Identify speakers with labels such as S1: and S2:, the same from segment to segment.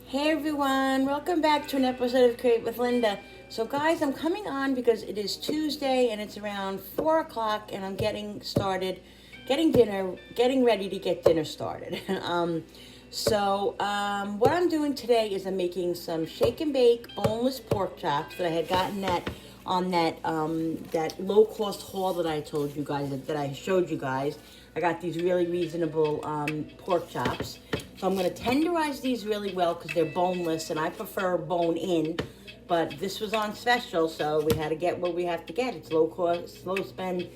S1: Hey everyone, welcome back to an episode of Create with Linda. So guys, I'm coming on because it is Tuesday and it's around 4 o'clock and I'm getting started, getting ready to get dinner started. What I'm doing today is I'm making some shake and bake boneless pork chops that I had gotten on that low cost haul that I told you guys, that I showed you guys. I got these really reasonable pork chops. So I'm going to tenderize these really well because they're boneless and I prefer bone in. But this was on special, so we had to get what we have to get. It's low cost, low spend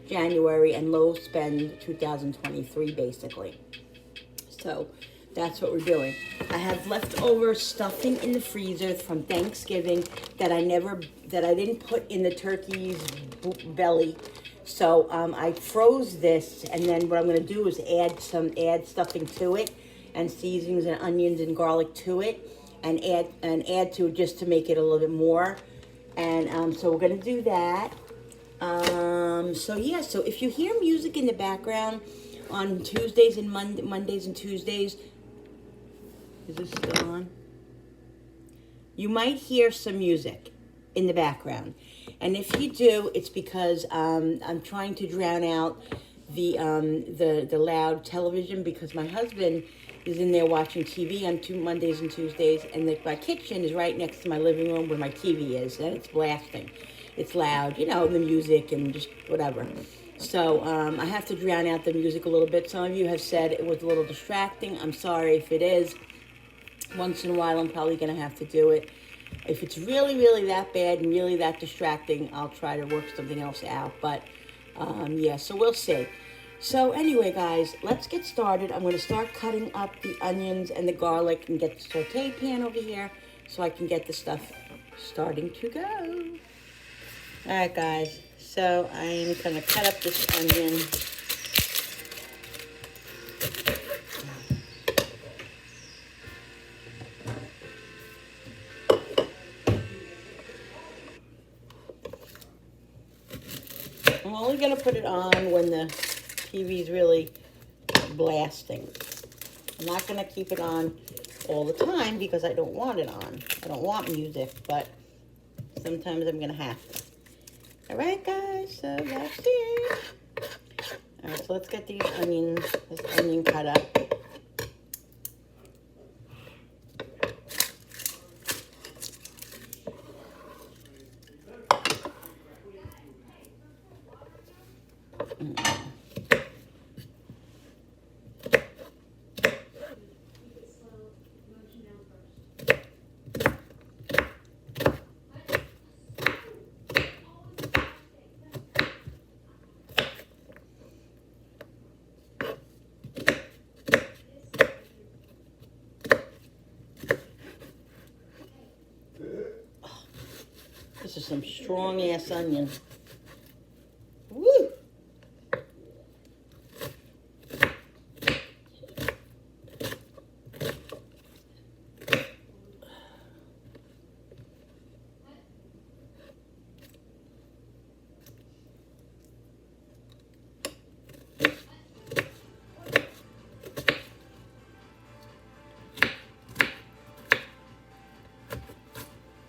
S1: January and low spend 2023 basically. So that's what we're doing. I have leftover stuffing in the freezer from Thanksgiving that I didn't put in the turkey's belly. So I froze this, and then what I'm going to do is add stuffing to it, and seasonings and onions and garlic to it, and add to it just to make it a little bit more. And so we're going to do that. So if you hear music in the background on Tuesdays and Mondays and Tuesdays, is this still on? You might hear some music in the background. And if you do, it's because I'm trying to drown out the loud television because my husband is in there watching TV on Mondays and Tuesdays, and my kitchen is right next to my living room where my TV is, and it's blasting. It's loud, the music and just whatever. So I have to drown out the music a little bit. Some of you have said it was a little distracting. I'm sorry if it is. Once in a while, I'm probably going to have to do it. If it's really, really that bad and really that distracting, I'll try to work something else out. But, so we'll see. So anyway, guys, let's get started. I'm going to start cutting up the onions and the garlic and get the saute pan over here so I can get the stuff starting to go. All right, guys. So I'm going to cut up this onion. I'm only going to put it on when the TV's really blasting. I'm not going to keep it on all the time because I don't want it on. I don't want music, but sometimes I'm going to have to. All right, guys, so that's it. All right, so let's get this onion cut up. This is some strong-ass onion. Woo!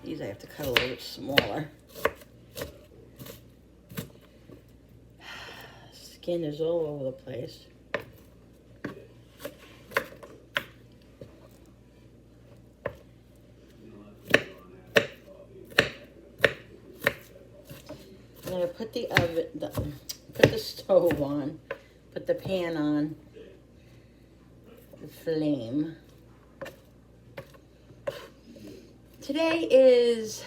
S1: These I have to cut a little bit smaller. Skin is all over the place. I'm gonna put put the stove on, put the pan on the flame. Today is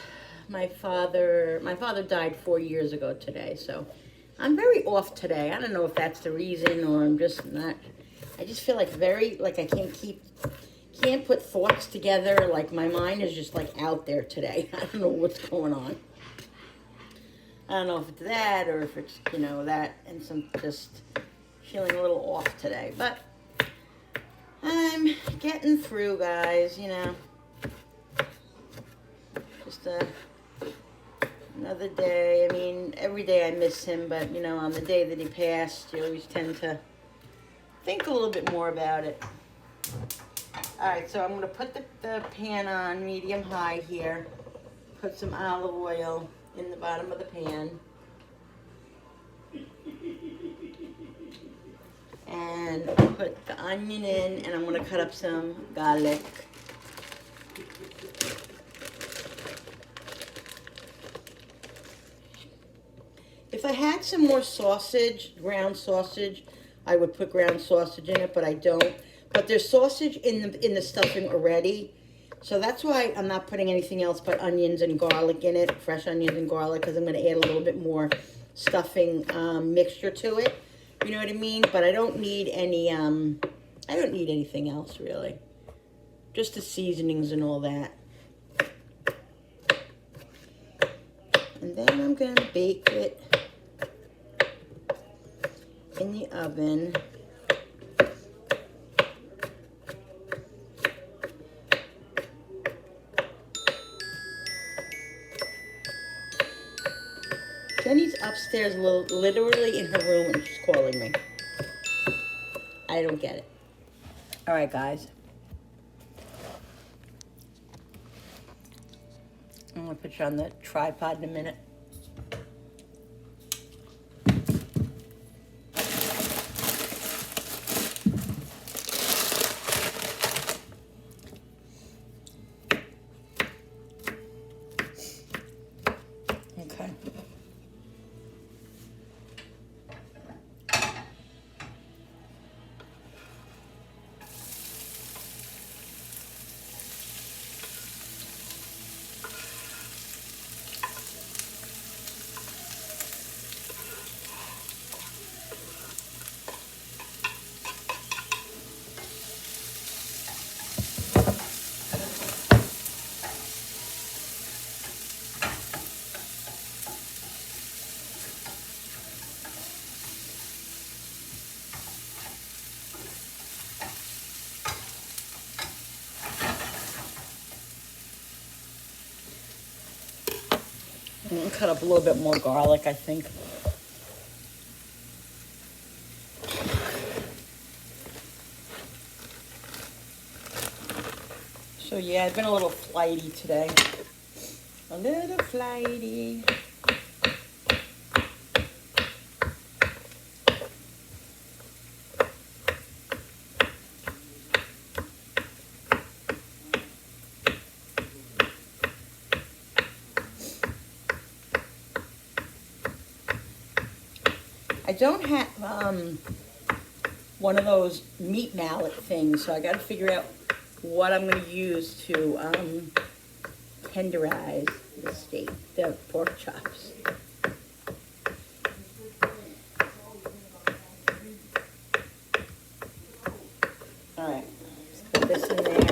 S1: my father died 4 years ago today, so I'm very off today. I don't know if that's the reason or I'm just not. I just feel like I can't put thoughts together. Like my mind is just like out there today. I don't know what's going on. I don't know if it's that or if it's, that and some just feeling a little off today. But I'm getting through, guys, Just another day. I mean, every day I miss him, but, on the day that he passed, you always tend to think a little bit more about it. All right, so I'm gonna put the pan on medium high here. Put some olive oil in the bottom of the pan. And put the onion in, and I'm gonna cut up some garlic. If I had some more sausage, ground sausage, I would put ground sausage in it, but I don't. But there's sausage in the stuffing already, so that's why I'm not putting anything else but onions and garlic in it, fresh onions and garlic, because I'm going to add a little bit more stuffing mixture to it. You know what I mean? But I don't need any. I don't need anything else really. Just the seasonings and all that. And then I'm going to bake it in the oven. Jenny's upstairs literally in her room and she's calling me. I don't get it. All right, guys. I'm going to put you on the tripod in a minute. Okay. I'm going to cut up a little bit more garlic, I think. So yeah, I've been a little flighty today. A little flighty. I don't have one of those meat mallet things, so I got to figure out what I'm going to use to tenderize the steak, the pork chops. All right, let's put this in there.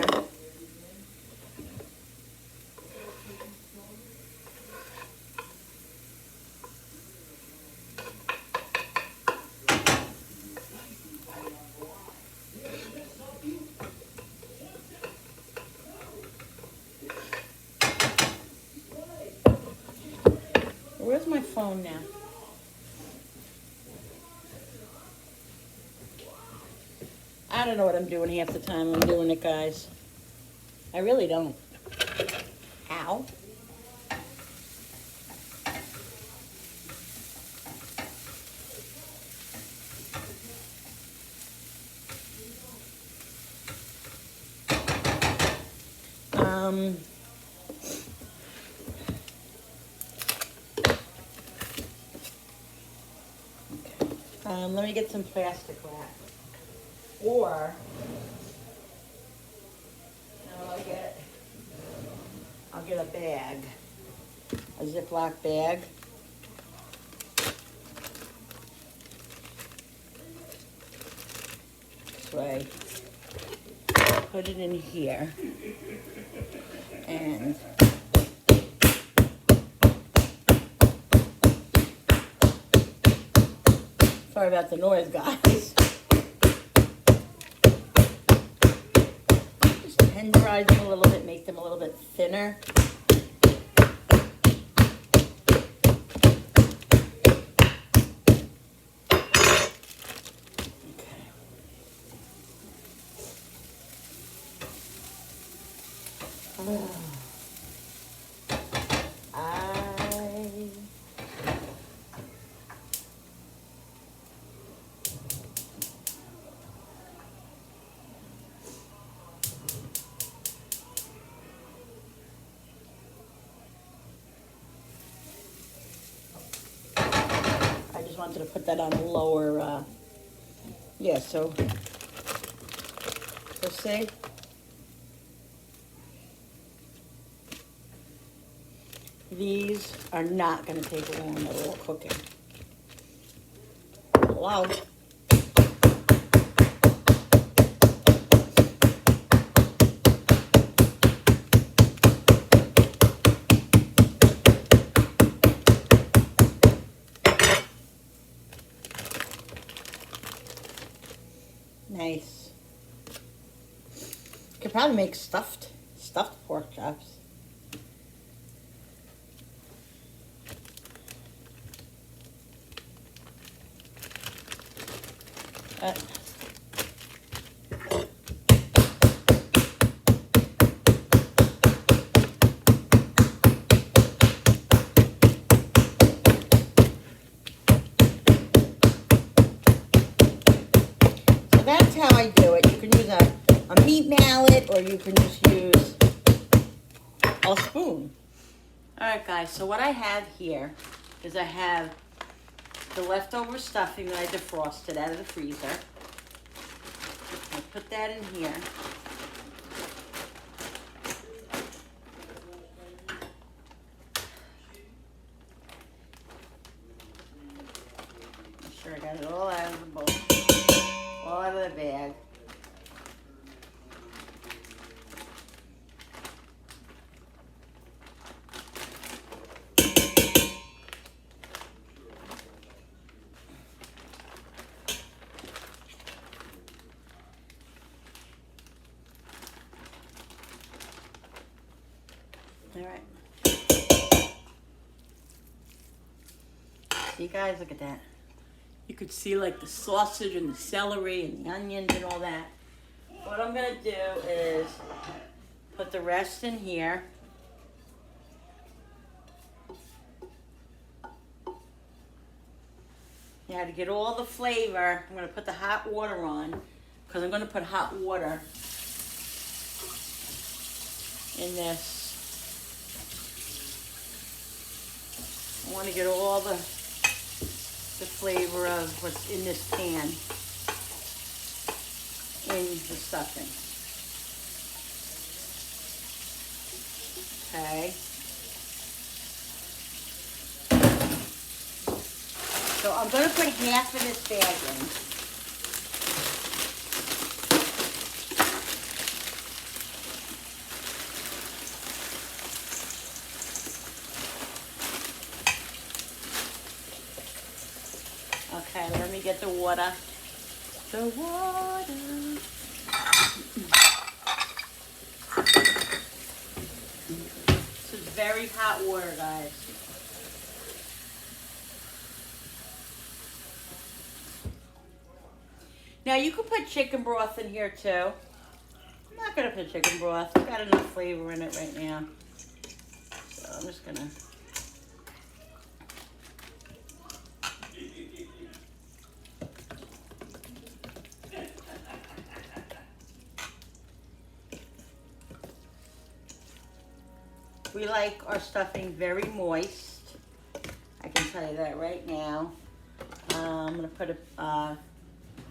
S1: Where's my phone now? I don't know what I'm doing half the time I'm doing it, guys. I really don't. Ow. Let me get some plastic wrap. Or, no, I'll get a bag. A Ziploc bag. This way. Put it in here. And sorry about the noise, guys. Just tenderize them a little bit, make them a little bit thinner. Okay. I just wanted to put that on a lower, yeah, so see, these are not going to take long at all cooking. Wow. Nice. Could probably make stuffed pork chops. So that's how I do it. You can use a meat mallet, or you can just use a spoon. All right, guys, so what I have here is I have the leftover stuffing that I defrosted out of the freezer. I put that in here. Make sure I got it all out of the bowl, all out of the bag. All right. See, guys, look at that. You could see like the sausage and the celery and the onions and all that. What I'm gonna do is put the rest in here. Now to get all the flavor, I'm gonna put the hot water on, because I'm gonna put hot water in this. I want to get all the flavor of what's in this pan in the stuffing. Okay. So I'm going to put half of this bag in. Okay, let me get the water. The water. This is very hot water, guys. Now you could put chicken broth in here too. I'm not gonna put chicken broth. It's got enough flavor in it right now. So I'm just gonna. We like our stuffing very moist. I can tell you that right now. I'm gonna put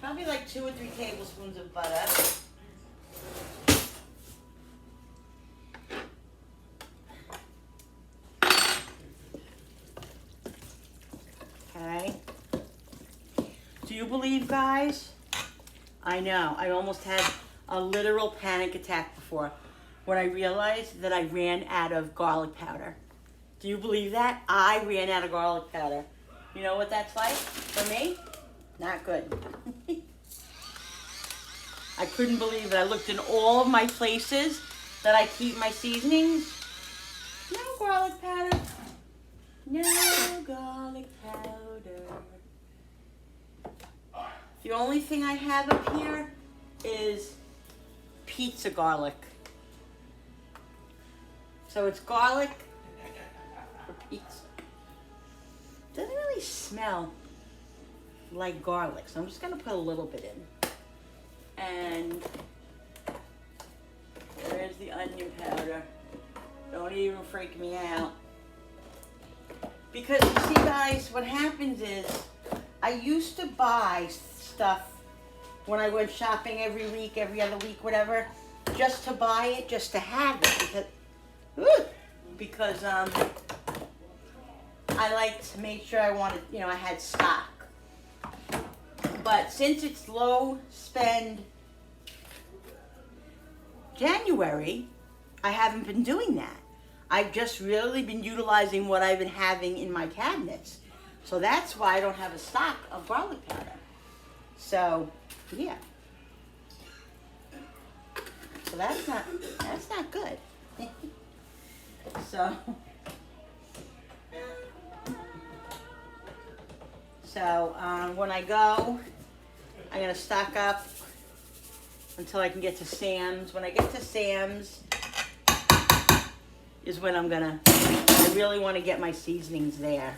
S1: probably like 2 or 3 tablespoons of butter. Okay. Do you believe, guys? I know, I almost had a literal panic attack before when I realized that I ran out of garlic powder. Do you believe that? I ran out of garlic powder. You know what that's like for me? Not good. I couldn't believe it. I looked in all of my places that I keep my seasonings. No garlic powder. No garlic powder. The only thing I have up here is pizza garlic. So it's garlic for pizza. Doesn't really smell like garlic, so I'm just gonna put a little bit in. And there's the onion powder. Don't even freak me out. Because you see, guys, what happens is I used to buy stuff when I went shopping every week, every other week, whatever, just to buy it, just to have it, because I like to make sure I wanted, I had stock. But since it's low spend January, I haven't been doing that. I've just really been utilizing what I've been having in my cabinets. So that's why I don't have a stock of garlic powder. So, yeah. So that's not good. So when I go, I'm gonna stock up until I can get to Sam's. When I get to Sam's is when I really want to get my seasonings there.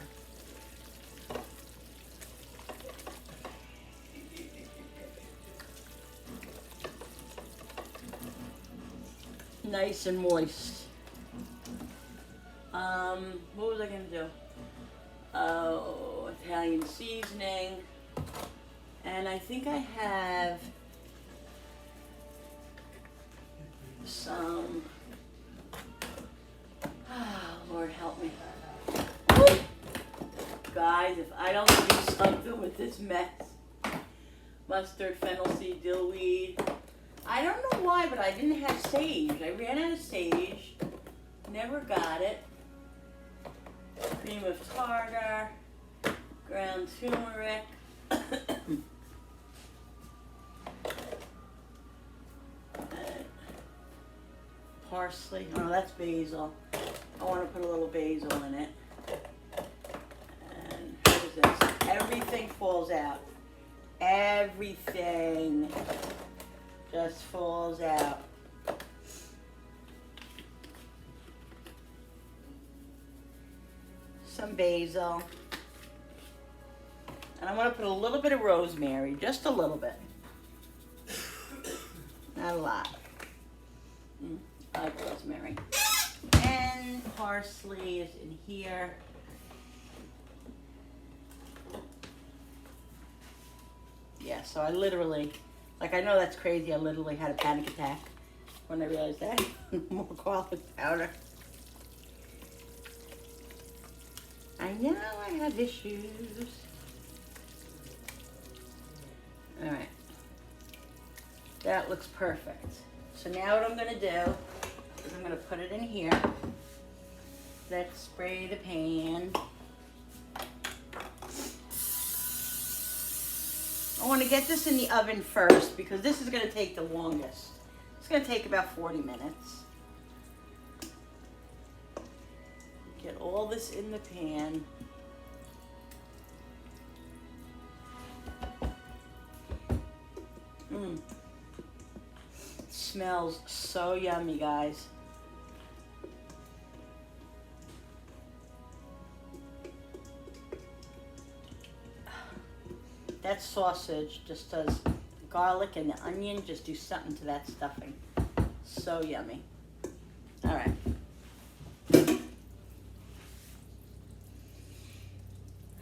S1: Nice and moist. What was I gonna do? Oh, Italian seasoning. And I think I have some, Lord help me. Woo! Guys, if I don't do something with this mess. Mustard, fennel seed, dill weed. I don't know why, but I didn't have sage. I ran out of sage. Never got it. Cream of tartar. Ground turmeric. Parsley. Oh, that's basil. I want to put a little basil in it. And what is this? Everything falls out. Everything just falls out. Some basil. And I'm going to put a little bit of rosemary, just a little bit. Not a lot. I like rosemary. And parsley is in here. Yeah, so I literally, I know that's crazy, I literally had a panic attack when I realized that. More garlic powder. I know I have issues. All right. That looks perfect. So now what I'm gonna do is I'm gonna put it in here. Let's spray the pan. I want to get this in the oven first because this is going to take the longest. It's going to take about 40 minutes. Get all this in the pan. It smells so yummy, guys. That sausage just does, the garlic and the onion just do something to that stuffing. So yummy. All right.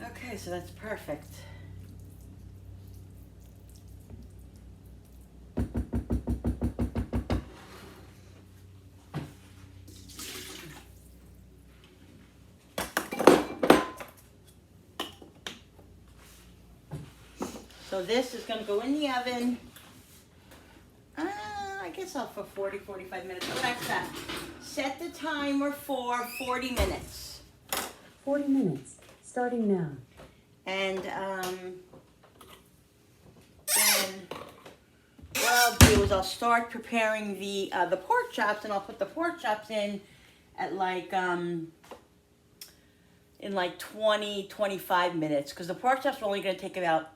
S1: Okay, so that's perfect. So this is going to go in the oven, I guess for 40, 45 minutes. Alexa, set the timer for 40 minutes.
S2: 40 minutes, starting now.
S1: And then what I'll do is I'll start preparing the pork chops, and I'll put the pork chops in at in 20, 25 minutes, because the pork chops are only going to take about,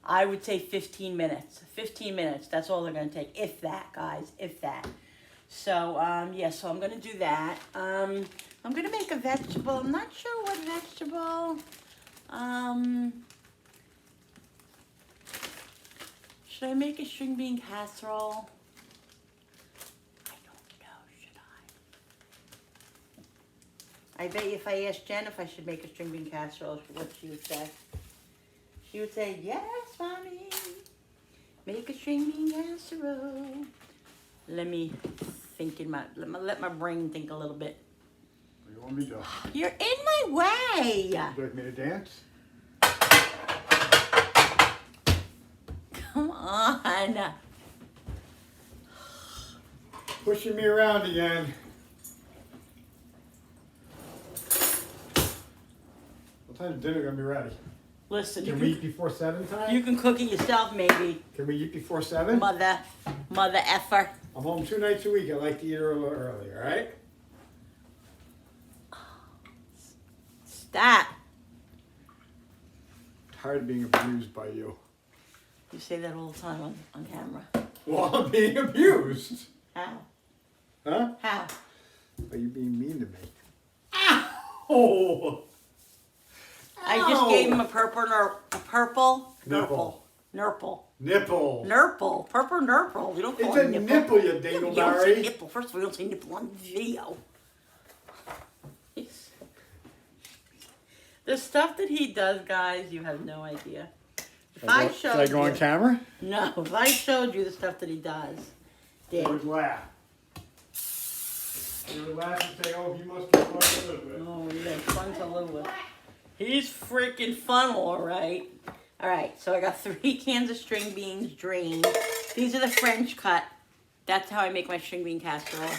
S1: I would say 15 minutes. 15 minutes, that's all they're going to take, if that, guys, if that. So, yeah, so I'm going to do that. I'm going to make a vegetable. I'm not sure what vegetable. Should I make a string bean casserole? I don't know, should I? I bet if I asked Jen if I should make a string bean casserole, what she would say. She would say, yes, Mommy. Make a string bean casserole. Let me think let my brain think a little bit.
S3: What do you want me to do?
S1: You're in my way.
S3: Would you like me to dance?
S1: Come on.
S3: Pushing me around again. What time's dinner gonna be ready?
S1: Listen,
S3: Can we eat before 7 time?
S1: you can cook it yourself, maybe.
S3: Can we eat before 7?
S1: Mother effer.
S3: I'm home 2 nights a week. I like to eat a little early, alright?
S1: Stop.
S3: Tired of being abused by you.
S1: You say that all the time on camera.
S3: Well, I'm being abused.
S1: How?
S3: Huh?
S1: How?
S3: Are you being mean to me? Ow!
S1: I just gave him a purple
S3: Nipple.
S1: Nurple.
S3: Nipple.
S1: Nurple. Purple nurple. You don't call
S3: It's
S1: it
S3: a
S1: nipple.
S3: nipple, you
S1: You don't say
S3: dingleberry.
S1: nipple. First of all, you don't say nipple on video. The stuff that he does, guys, you have no idea. If I showed
S3: Should I go on
S1: you,
S3: camera?
S1: no, if I showed you the stuff that he does,
S3: You would laugh. You would laugh and say, oh, he must be fun to live with.
S1: oh, yeah, fun to live with. He's freaking fun, all right. All right, so I got 3 cans of string beans drained. These are the French cut. That's how I make my string bean casserole.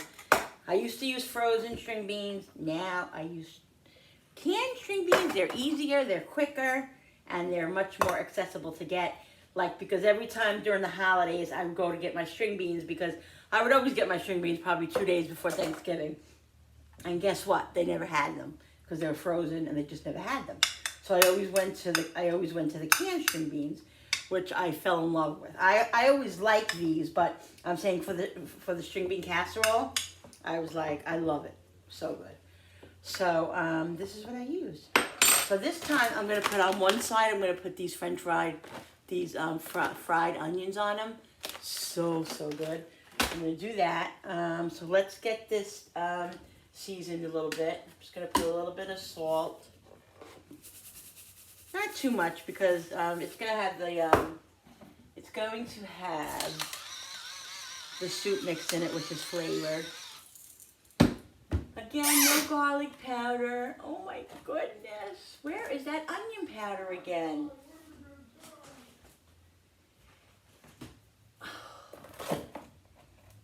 S1: I used to use frozen string beans. Now I use canned string beans. They're easier, they're quicker, and they're much more accessible to get. Like, because every time during the holidays, I would go to get my string beans because I would always get my string beans probably 2 days before Thanksgiving. And guess what? They never had them because they were frozen and they just never had them. So I always went to the canned string beans, which I fell in love with. I always like these, but I'm saying for the string bean casserole, I was like, I love it. So good. So this is what I used. So this time I'm gonna put on one side, I'm gonna put these fried onions on them. So good. I'm gonna do that. So let's get this seasoned a little bit. I'm just gonna put a little bit of salt. Not too much because it's going to have the soup mix in it, which is flavored. Again, no garlic powder. Oh my goodness. Where is that onion powder again?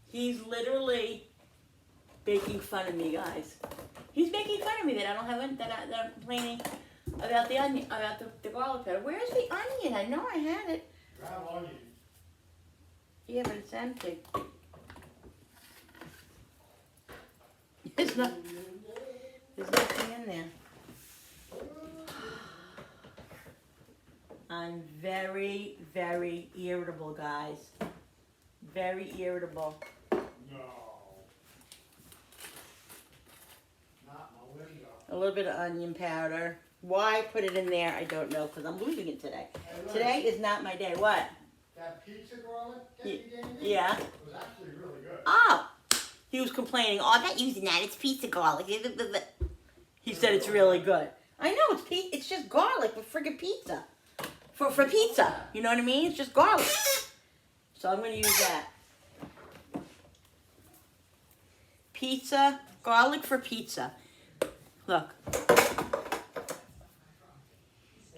S1: He's literally making fun of me, guys. He's making fun of me that I don't have that I'm complaining about the onion, about the garlic powder. Where's the onion? I know I had it.
S3: Grab onion.
S1: Yeah, but it's empty. There's nothing in there. I'm very, very irritable, guys. Very irritable.
S3: No. Not my window.
S1: A little bit of onion powder. Why I put it in there, I don't know, because I'm losing it today.
S3: Hey, look,
S1: Today is not my day. What?
S3: that pizza garlic that you gave me
S1: Yeah.
S3: was actually really good.
S1: Oh, he was complaining. Oh, I'm not using that. It's pizza garlic. He said it's really good. I know it's just garlic with friggin' pizza. For pizza, you know what I mean? It's just garlic. So I'm gonna use that. Pizza, garlic for pizza. Look.
S3: It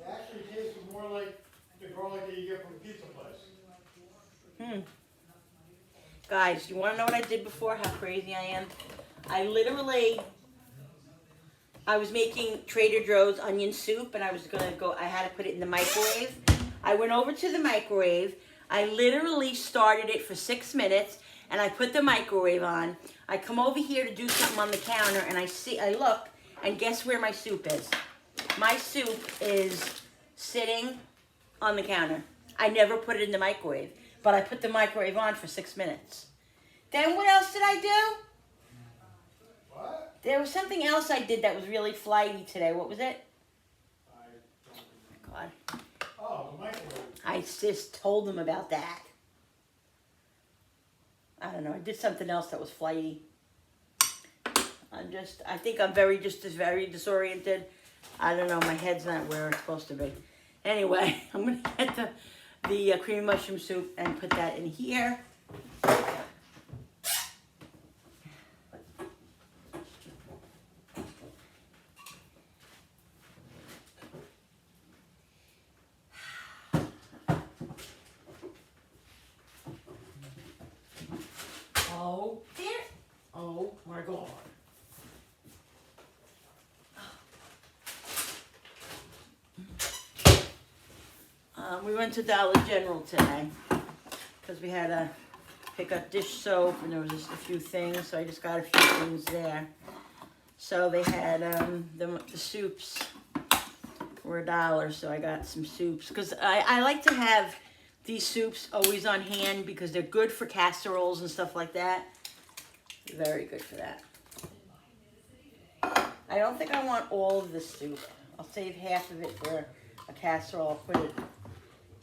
S3: actually tastes more like the garlic that you get from the pizza place.
S1: Guys, you wanna know what I did before? How crazy I am? I was making Trader Joe's onion soup and I had to put it in the microwave. I went over to the microwave. I literally started it for 6 minutes and I put the microwave on. I come over here to do something on the counter and I look and guess where my soup is? My soup is sitting on the counter. I never put it in the microwave, but I put the microwave on for 6 minutes. Then what else did I do?
S3: What?
S1: There was something else I did that was really flighty today. What was it?
S3: I don't
S1: God.
S3: Oh, the microwave.
S1: I just told them about that. I don't know. I did something else that was flighty. I think I'm very disoriented. I don't know. My head's not where it's supposed to be. Anyway, I'm going to get the creamy mushroom soup and put that in here. Oh, dear. Oh, my God. We went to Dollar General today because we had to pick up dish soap and there was just a few things, so I just got a few things there. So they had the soups were $1, so I got some soups because I like to have these soups always on hand because they're good for casseroles and stuff like that. Very good for that. I don't think I want all of this soup. I'll save half of it for a casserole. I'll put it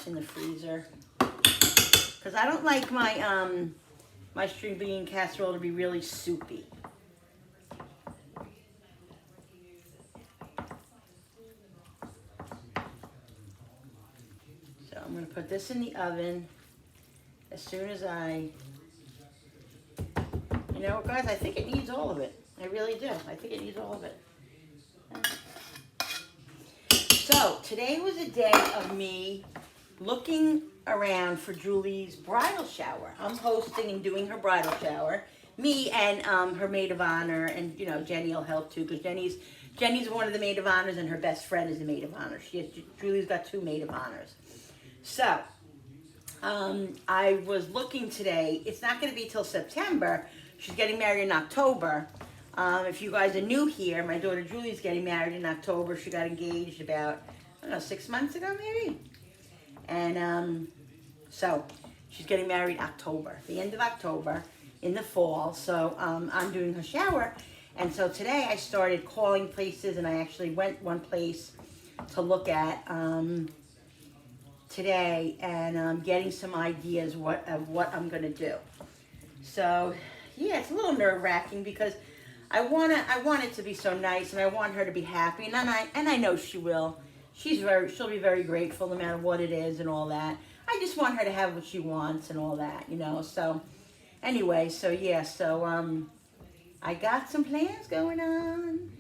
S1: in the freezer because I don't like my my string bean casserole to be really soupy. So I'm going to put this in the oven as soon as you know, guys, I think it needs all of it. I really do. I think it needs all of it. So today was a day of me looking around for Julie's bridal shower. I'm hosting and doing her bridal shower. Me and her maid of honor, and you know Jenny will help too because Jenny's one of the maid of honors and her best friend is the maid of honor. Julie's got 2 maid of honors. So I was looking today. It's not going to be till September. She's getting married in October. If you guys are new here, my daughter Julie's getting married in October. She got engaged about, I don't know, 6 months ago maybe. And so she's getting married October, the end of October in the fall. So I'm doing her shower. And so today I started calling places and I actually went one place to look at today and getting some ideas of what I'm going to do. So yeah, it's a little nerve-wracking because I want it to be so nice and I want her to be happy and I know she will. She'll be very grateful no matter what it is and all that. I just want her to have what she wants and all that, you know. So anyway, so yeah, so I got some plans going on.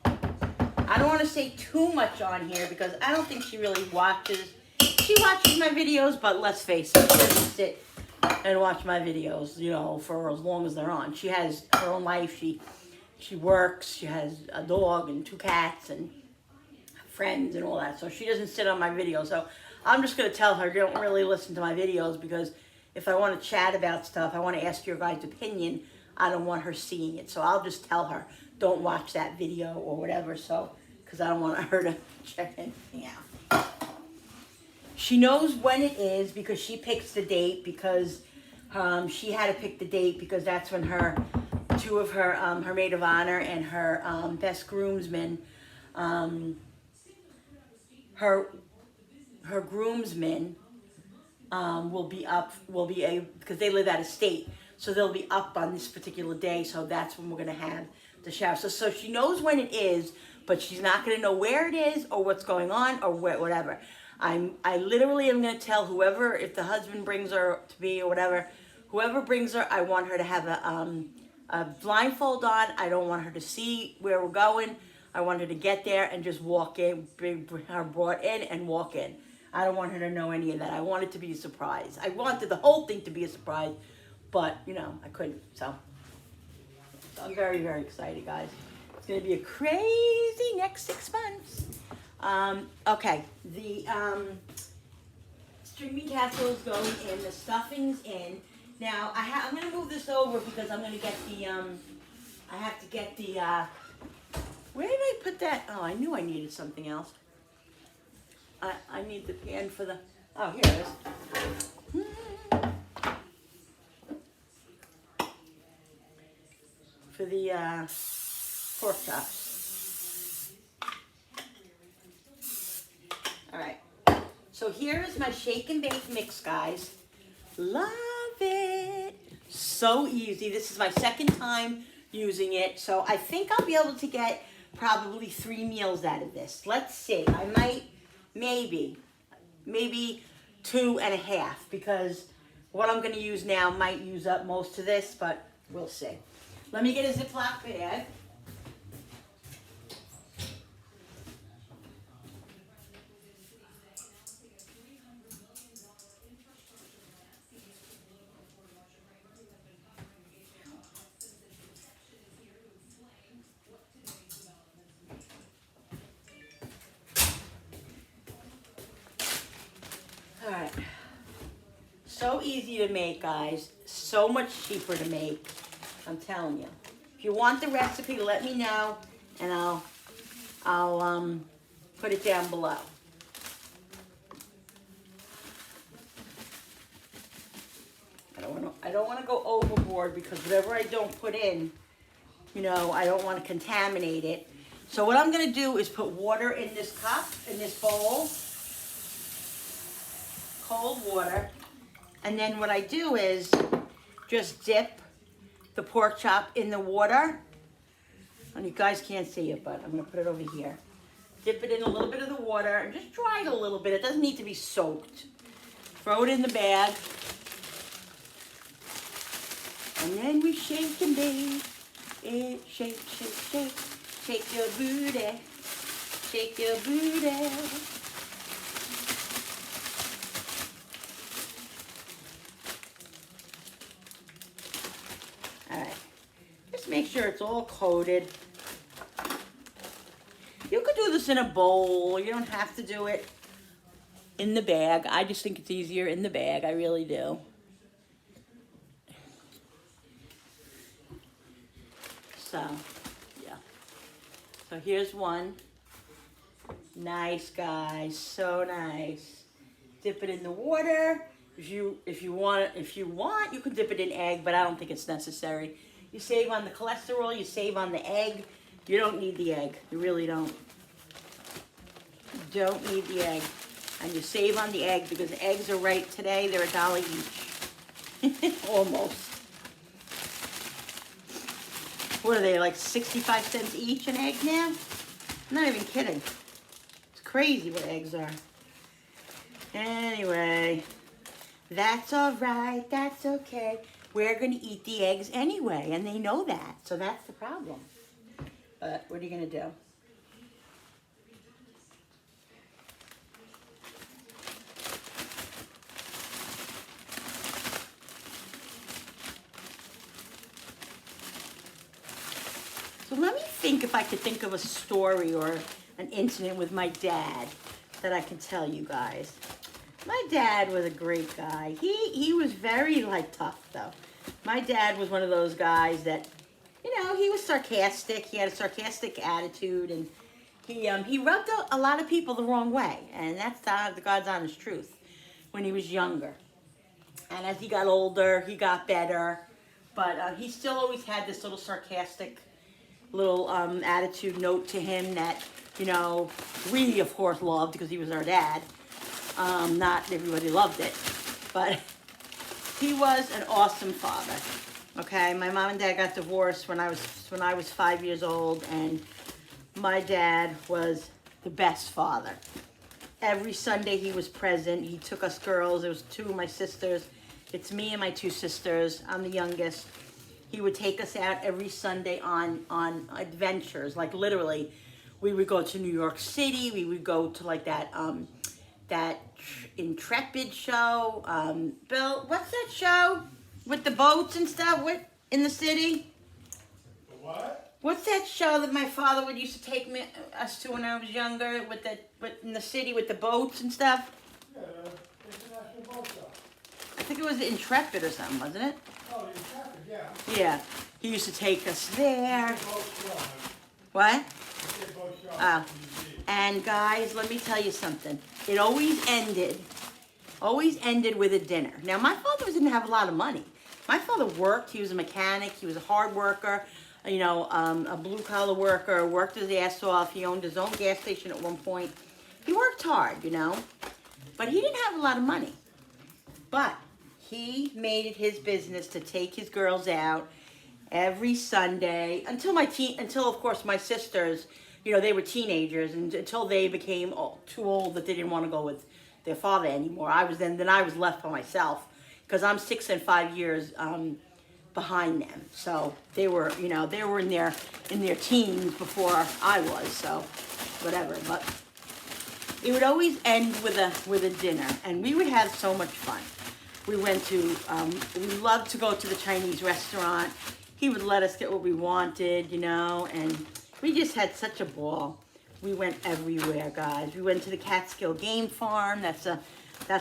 S1: I don't want to say too much on here because I don't think she really watches. She watches my videos, but let's face it, she doesn't sit and watch my videos, you know, for as long as they're on. She has her own life. She works. She has a dog and 2 cats and friends and all that. So she doesn't sit on my videos. So I'm just going to tell her, don't really listen to my videos because if I want to chat about stuff, I want to ask your guys' opinion. I don't want her seeing it. So I'll just tell her, don't watch that video or whatever. So, because I don't want her to check anything out. She knows when it is because she picks the date because she had to pick the date because that's when her 2 of her maid of honor and her best groomsmen, her groomsmen will be because they live out of state, so they'll be up on this particular day. So that's when we're gonna have the shower. So she knows when it is, but she's not gonna know where it is or what's going on or whatever. I literally am going to tell whoever, if the husband brings her to be or whatever, whoever brings her, I want her to have a blindfold on. I don't want her to see where we're going. I want her to get there and just walk in, bring her brought in and walk in. I don't want her to know any of that. I want it to be a surprise. I wanted the whole thing to be a surprise, but, you know, I couldn't. So I'm very, very excited, guys. It's going to be a crazy next 6 months. Okay, the string bean casserole is going in, the stuffing's in. Now, I'm going to move this over because I'm going to get the, I have to get the, where did I put that? Oh, I knew I needed something else. I need the pan for the, oh, here it is. for the pork chops. All right. So here is my shake and bake mix, guys. Love it. So easy. This is my second time using it, so I think I'll be able to get probably 3 meals out of this. Let's see. I might, maybe 2.5, because what I'm going to use now might use up most of this, but we'll see. Let me get a Ziploc bag. All right. So easy to make, guys. So much cheaper to make. I'm telling you. If you want the recipe, let me know, and I'll put it down below. I don't want to go overboard, because whatever I don't put in, you know, I don't want to contaminate it. So what I'm going to do is put water in this cup, in this bowl, cold water, and then what I do is just dip the pork chop in the water. And you guys can't see it, but I'm going to put it over here. Dip it in a little bit of the water and just dry it a little bit. It doesn't need to be soaked. Throw it in the bag. And then we shake and bake it. Shake, shake, shake. Shake your booty. Shake your booty. All right. Just make sure it's all coated. You could do this in a bowl. You don't have to do it in the bag. I just think it's easier in the bag. I really do. So, yeah. So here's one. Nice, guys. So nice. Dip it in the water. If you want, you can dip it in egg, but I don't think it's necessary. You save on the cholesterol. You save on the egg. You don't need the egg. You really don't. You don't need the egg. And you save on the egg, because eggs are right today. They're $1 each. Almost. What are they, like 65 cents each an egg now? I'm not even kidding. It's crazy what eggs are. Anyway, that's all right. That's okay. We're going to eat the eggs anyway, and they know that. So that's the problem. But what are you going to do? So let me think if I could think of a story or an incident with my dad that I can tell you guys. My dad was a great guy. He was very, like, tough, though. My dad was one of those guys that, you know, he was sarcastic. He had a sarcastic attitude, and he rubbed a lot of people the wrong way, and that's the God's honest truth when he was younger. And as he got older, he got better, but he still always had this little sarcastic little attitude note to him that, you know, we, of course, loved because he was our dad. Not everybody loved it, but he was an awesome father. Okay, my mom and dad got divorced when I was 5 years old, and my dad was the best father. Every Sunday he was present. He took us girls. There was 2 of my sisters. It's me and my 2 sisters. I'm the youngest. He would take us out every Sunday on adventures. Like, literally, we would go to New York City. We would go to, like, that Intrepid show. Bill, what's that show with the boats and stuff? What, in the city?
S3: What?
S1: What's that show that my father would used to take us to when I was younger, with in the city with the boats and stuff?
S3: Yeah, International Boat Show.
S1: I think it was the Intrepid or something, wasn't it?
S3: Oh, the Intrepid, yeah.
S1: Yeah. He used to take us there.
S3: Boat Show.
S1: What?
S3: Boat Show.
S1: Oh. And guys, let me tell you something. It always ended with a dinner. Now, my father didn't have a lot of money. My father worked. He was a mechanic. He was a hard worker, you know, a blue-collar worker, worked his ass off. He owned his own gas station at one point. He worked hard, you know, but he didn't have a lot of money. But he made it his business to take his girls out every Sunday until of course my sisters, you know, they were teenagers, and until they became too old that they didn't want to go with their father anymore. Then I was left by myself because I'm 6 and 5 years behind them. So they were, you know, they were in their teens before I was. So whatever, but it would always end with a dinner, and we would have so much fun. We went to, we loved to go to the Chinese restaurant. He would let us get what we wanted, you know, and we just had such a ball. We went everywhere, guys. We went to the Catskill Game Farm. That's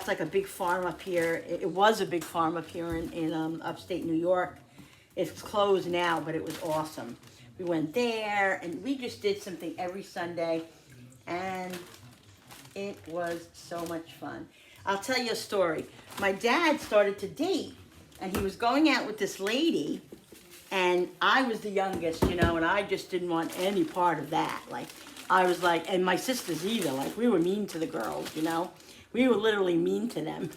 S1: like a big farm up here. It was a big farm up here in upstate New York. It's closed now, but it was awesome. We went there, and we just did something every Sunday, and it was so much fun. I'll tell you a story. My dad started to date, and he was going out with this lady, and I was the youngest, you know, and I just didn't want any part of that. Like, I was like, and my sisters either, like, we were mean to the girls, you know. We were literally mean to them.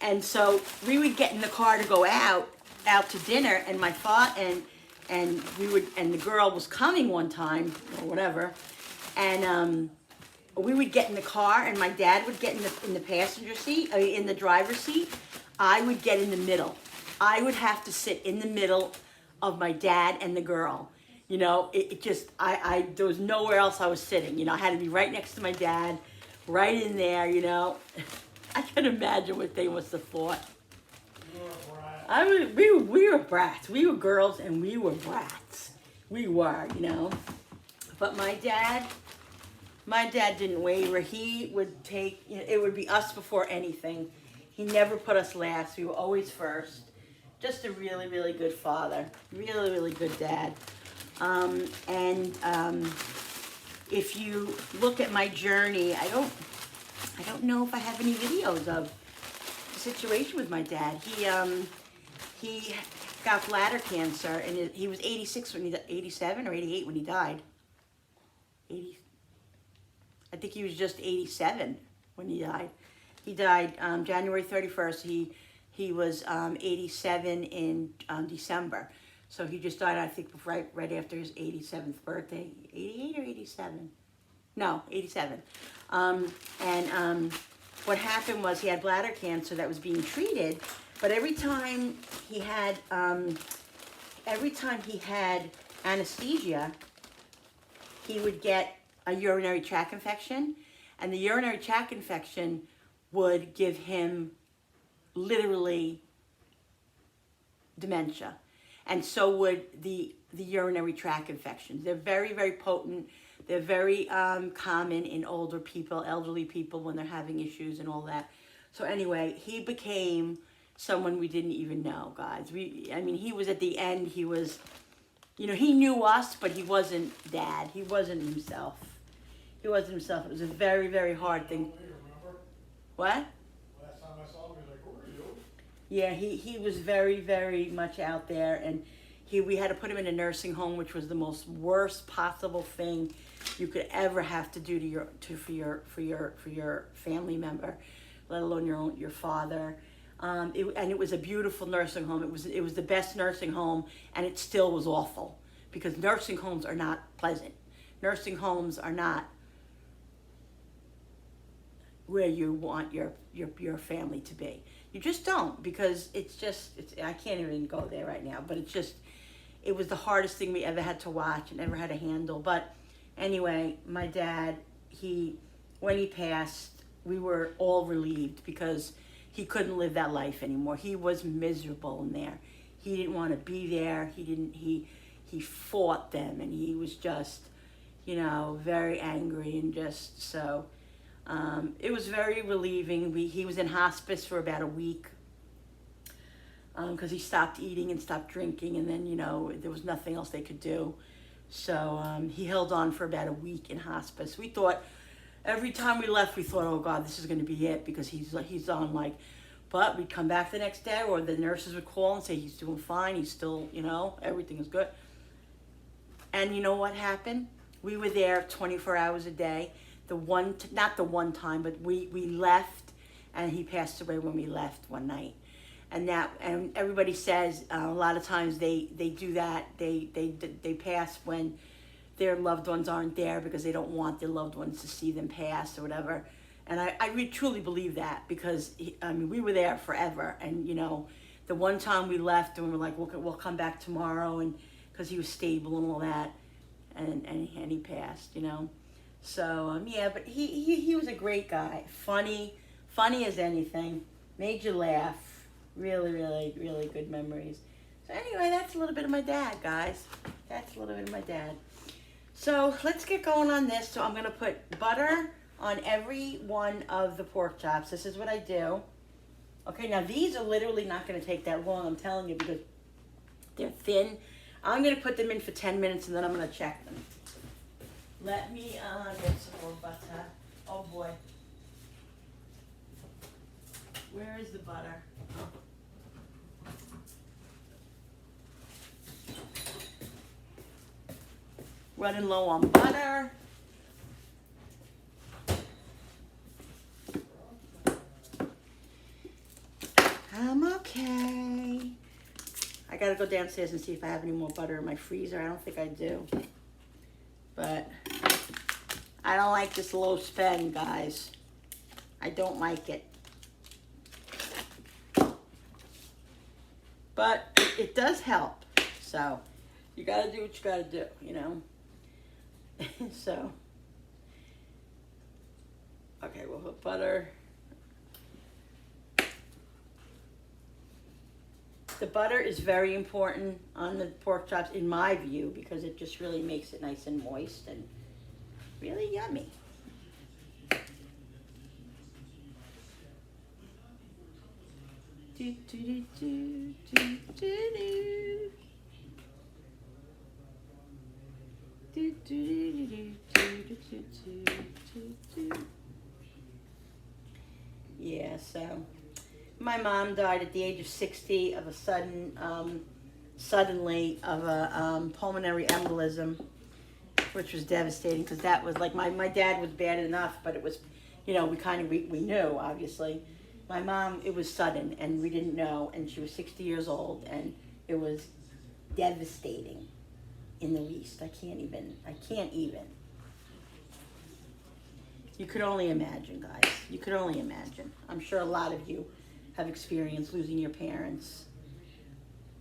S1: And so we would get in the car to go out to dinner, and my father, and the girl was coming one time, or whatever, and we would get in the car, and my dad would get in the passenger seat, in the driver's seat. I would get in the middle. I would have to sit in the middle of my dad and the girl. You know, there was nowhere else I was sitting. You know, I had to be right next to my dad, right in there, you know. I can imagine what they must have thought. We were brats. We were girls, and we were brats. We were, you know. But my dad didn't waver. He would take, you know, it would be us before anything. He never put us last. We were always first. Just a really, really good father. Really, really good dad. If you look at my journey, I don't know if I have any videos of the situation with my dad. He got bladder cancer, and he was 86 when 87 or 88 when he died. I think he was just 87 when he died. He died January 31st. He was 87 in December. So he just died, I think, right after his 87th birthday. 88 or 87? No, 87. What happened was he had bladder cancer that was being treated, but every time he had anesthesia, he would get a urinary tract infection, and the urinary tract infection would give him literally dementia, and so would the urinary tract infections. They're very, very potent. They're very common in elderly people when they're having issues and all that. So anyway, he became someone we didn't even know, guys. He was at the end. He was, you know, he knew us, but he wasn't Dad. He wasn't himself. He wasn't himself. It was a very, very hard thing. What?
S3: Last time I saw him, he was like, "Who are you?"
S1: Yeah, he was very, very much out there, and we had to put him in a nursing home, which was the most worst possible thing you could ever have to do for your family member, let alone your father. And it was a beautiful nursing home. It was the best nursing home, and it still was awful because nursing homes are not pleasant. Nursing homes are not where you want your family to be. You just don't, because I can't even go there right now, but it was the hardest thing we ever had to watch and ever had to handle. But anyway, my dad, when he passed, we were all relieved because he couldn't live that life anymore. He was miserable in there. He didn't want to be there. He fought them, and he was just, you know, very angry, and just so. It was very relieving. He was in hospice for about a week because he stopped eating and stopped drinking, and then, you know, there was nothing else they could do. So he held on for about a week in hospice. We thought, every time we left, we thought, oh God, this is going to be it, because he's on like But we'd come back the next day, or the nurses would call and say, he's doing fine, he's still, everything is good. And you know what happened? We were there 24 hours a day. Not the one time, but we left, and he passed away when we left one night. And everybody says a lot of times they do that. They pass when their loved ones aren't there because they don't want their loved ones to see them pass or whatever. And I really truly believe that, because we were there forever. And the one time we left and we were like, we'll come back tomorrow, and because he was stable and all that, and he passed. So yeah, but he was a great guy, funny as anything, made you laugh. Really, really, really good memories. So anyway, that's a little bit of my dad, guys. That's a little bit of my dad. So let's get going on this. So I'm gonna put butter on every one of the pork chops. This is what I do. Okay, now these are literally not gonna take that long, I'm telling you, because they're thin. I'm gonna put them in for 10 minutes and then I'm gonna check them. Let me get some more butter. Oh boy. Where is the butter? Running low on butter. I'm okay. I gotta go downstairs and see if I have any more butter in my freezer. I don't think I do. But I don't like this low spend, guys. I don't like it. But it does help. So you gotta do what you gotta do, So, okay, we'll put butter. The butter is very important on the pork chops, in my view, because it just really makes it nice and moist and really yummy. Do, do, do, do, do, do, do. Do, do, do, do, do, do, do, do, do. Yeah, so my mom died at the age of 60 of a suddenly of a pulmonary embolism, which was devastating, because that was like, my dad was bad enough, but it was, we knew, obviously. My mom, it was sudden, and we didn't know, and she was 60 years old, and it was devastating in the least. I can't even. You could only imagine, guys. You could only imagine. I'm sure a lot of you have experienced losing your parents.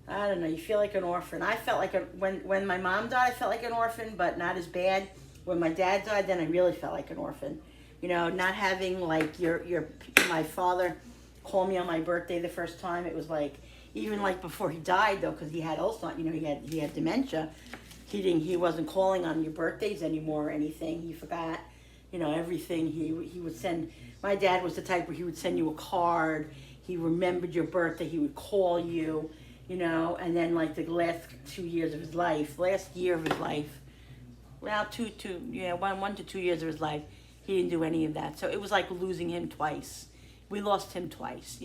S1: I don't know, you feel like an orphan. I felt like when my mom died, I felt like an orphan, but not as bad. When my dad died, then I really felt like an orphan. Not having like my father call me on my birthday the first time. It was like, even like before he died though, because he had Alzheimer's, he had dementia. He wasn't calling on your birthdays anymore or anything. He forgot, everything. He would send. My dad was the type where he would send you a card. He remembered your birthday. He would call you, and then like the last 2 years of his life, last year of his life, well, 1 to 2 years of his life, he didn't do any of that. So it was like losing him twice. We lost him twice,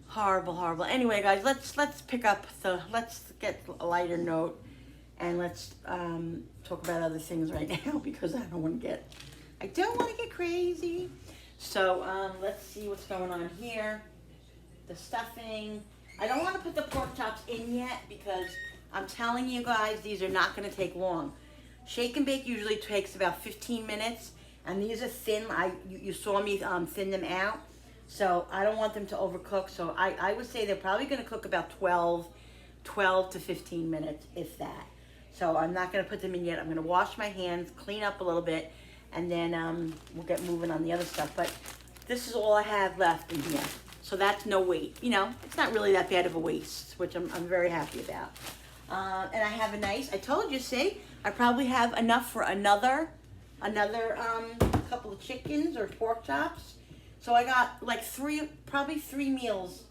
S1: Horrible, horrible. Anyway, guys, let's get a lighter note, and let's talk about other things right now, because I don't want to get crazy. So let's see what's going on here. The stuffing. I don't want to put the pork chops in yet, because I'm telling you guys, these are not going to take long. Shake and bake usually takes about 15 minutes, and these are thin. You saw me thin them out. So I don't want them to overcook. So I would say they're probably going to cook about 12 to 15 minutes, if that. So I'm not going to put them in yet. I'm going to wash my hands, clean up a little bit, and then we'll get moving on the other stuff. But this is all I have left in here. So that's no weight. It's not really that bad of a waste, which I'm very happy about. And I have I told you, see, I probably have enough for another couple of chickens or pork chops. So I got like probably three meals,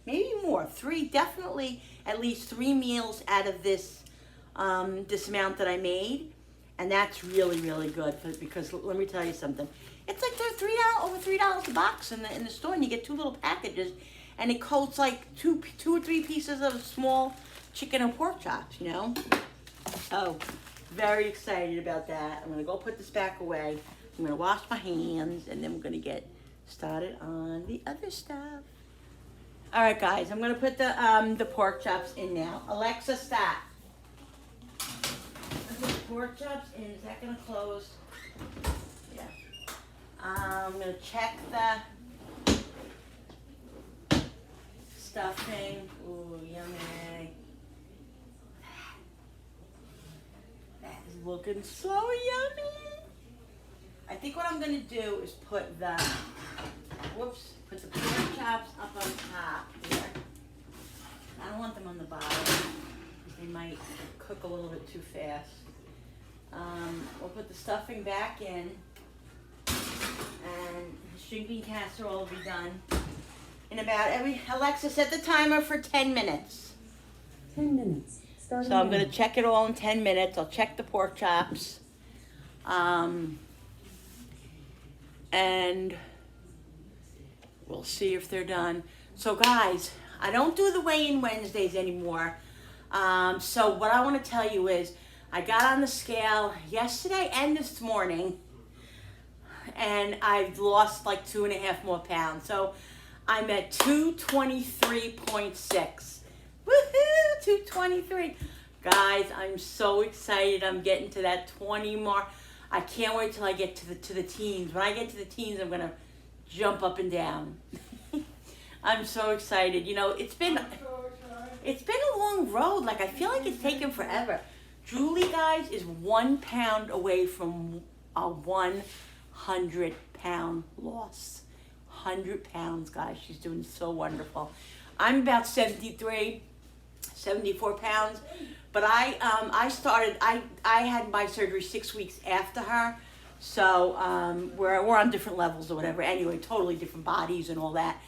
S1: maybe more. Definitely at least 3 meals out of this amount that I made. And that's really, really good, because let me tell you something. It's like they're $3 over $3 a box in the store, and you get 2 little packages, and it coats like two or three pieces of small chicken and pork chops, you know. So very excited about that. I'm gonna go put this back away. I'm gonna wash my hands, and then we're gonna get started on the other stuff. All right, guys, I'm gonna put the pork chops in now. Alexa, stop. I put the pork chops in. Is that gonna close? Yeah. I'm gonna check the stuffing. Ooh, yummy. That is looking so yummy. I think what I'm gonna do is put the pork chops up on top here. I don't want them on the bottom, because they might cook a little bit too fast. We'll put the stuffing back in, and the string bean casserole will be done in about Alexa, set the timer for 10 minutes.
S2: 10 minutes. Starting
S1: So I'm
S2: now.
S1: gonna check it all in 10 minutes. I'll check the pork chops. And we'll see if they're done. So guys, I don't do the weigh-in Wednesdays anymore. So what I want to tell you is I got on the scale yesterday and this morning, and I've lost like 2.5 more pounds. So I'm at 223.6. Woohoo, 223. Guys, I'm so excited. I'm getting to that 20 mark. I can't wait till I get to the teens. When I get to the teens, I'm gonna jump up and down. I'm so excited. You know, it's been a long road. Like, I feel like it's taken forever. Julie, guys, is 1 pound away from a 100-pound loss. 100 pounds, guys. She's doing so wonderful. I'm about 74 pounds. But I had my surgery 6 weeks after her. So we're on different levels or whatever. Anyway, totally different bodies and all that.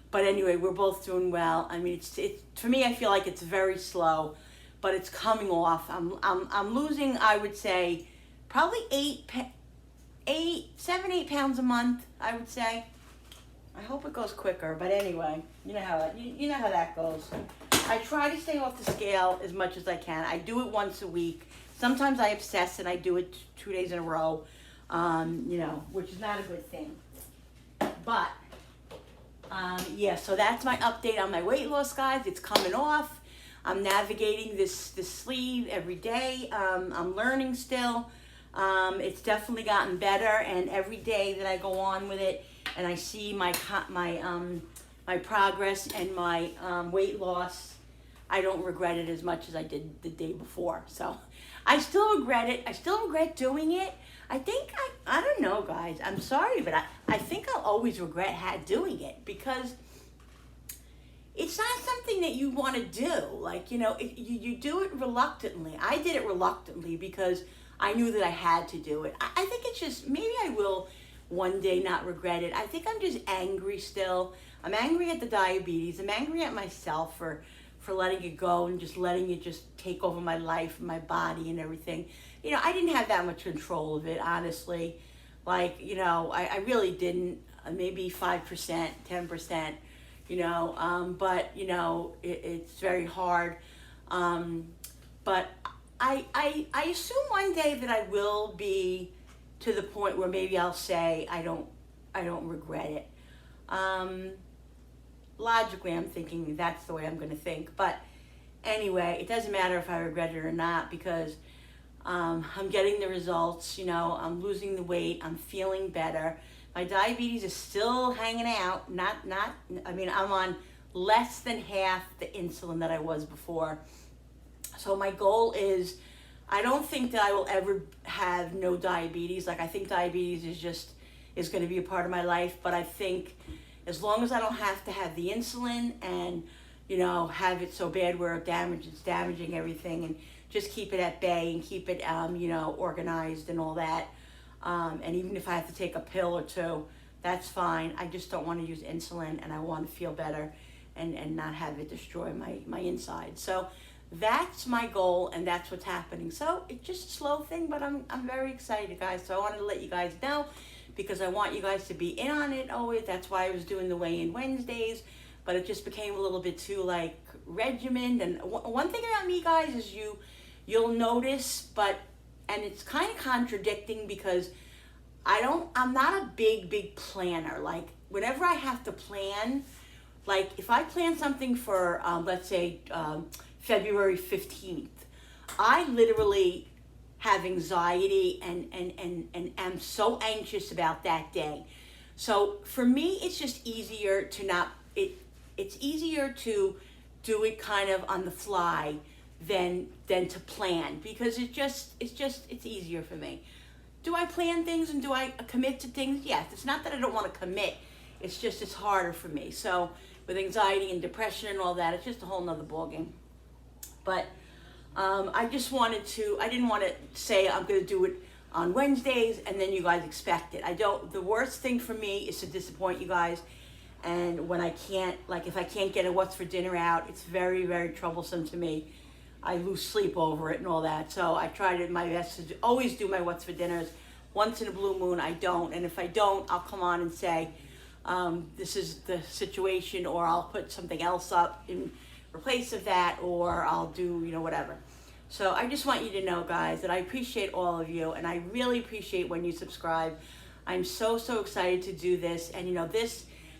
S1: But anyway, we're both doing well. I mean, it's for me, I feel like it's very slow, but it's coming off. I'm losing, I would say, probably 7, 8 pounds a month, I would say. I hope it goes quicker, but anyway, you know how that goes. I try to stay off the scale as much as I can. I do it once a week. Sometimes I obsess and I do it 2 days in a row, you know, which is not a good thing. But yeah, so that's my update on my weight loss, guys. It's coming off. I'm navigating this sleeve every day. I'm learning still. It's definitely gotten better, and every day that I go on with it and I see my progress and my weight loss, I don't regret it as much as I did the day before. So I still regret it. I still regret doing it. I think, I don't know, guys. I'm sorry, but I think I'll always regret doing it, because it's not something that you want to do. Like, you know, you do it reluctantly. I did it reluctantly because I knew that I had to do it. I think it's just, maybe I will one day not regret it. I think I'm just angry still. I'm angry at the diabetes. I'm angry at myself for letting it go and just letting it just take over my life and my body and everything. You know, I didn't have that much control of it, honestly. Like, you know, I really didn't. Maybe 5%, 10%, you know. But, you know, it's very hard. But I assume one day that I will be to the point where maybe I'll say I don't regret it. Logically, I'm thinking that's the way I'm going to think. But anyway, it doesn't matter if I regret it or not, because I'm getting the results. You know, I'm losing the weight. I'm feeling better. My diabetes is still hanging out. I mean, I'm on less than half the insulin that I was before. So my goal is, I don't think that I will ever have no diabetes. Like, I think diabetes is going to be a part of my life. But I think as long as I don't have to have the insulin and, you know, have it so bad where it's damaging everything, and just keep it at bay and keep it, you know, organized and all that. And even if I have to take a pill or two, that's fine. I just don't want to use insulin, and I want to feel better and not have it destroy my inside. So that's my goal, and that's what's happening. So it's just a slow thing, but I'm very excited, guys. So I wanted to let you guys know, because I want you guys to be in on it always. That's why I was doing the weigh-in Wednesdays, but it just became a little bit too like regimented. And one thing about me, guys, is you'll notice, and it's kind of contradicting because I'm not a big planner. Like whenever I have to plan, like if I plan something for, let's say, February 15th, I literally have anxiety and am so anxious about that day. So for me, it's just easier to it's easier to do it kind of on the fly than to plan, because it's easier for me. Do I plan things and do I commit to things? Yes. It's not that I don't want to commit. It's harder for me. So with anxiety and depression and all that, it's just a whole nother ballgame. But I didn't want to say I'm going to do it on Wednesdays and then you guys expect it. The worst thing for me is to disappoint you guys. And when I can't, like if I can't get a what's for dinner out, it's very, very troublesome to me. I lose sleep over it and all that. So I try my best to always do my what's for dinners. Once in a blue moon, I don't. And if I don't, I'll come on and say, this is the situation, or I'll put something else up in replace of that, or I'll do, whatever. So I just want you to know, guys, that I appreciate all of you, and I really appreciate when you subscribe. I'm so excited to do this. And,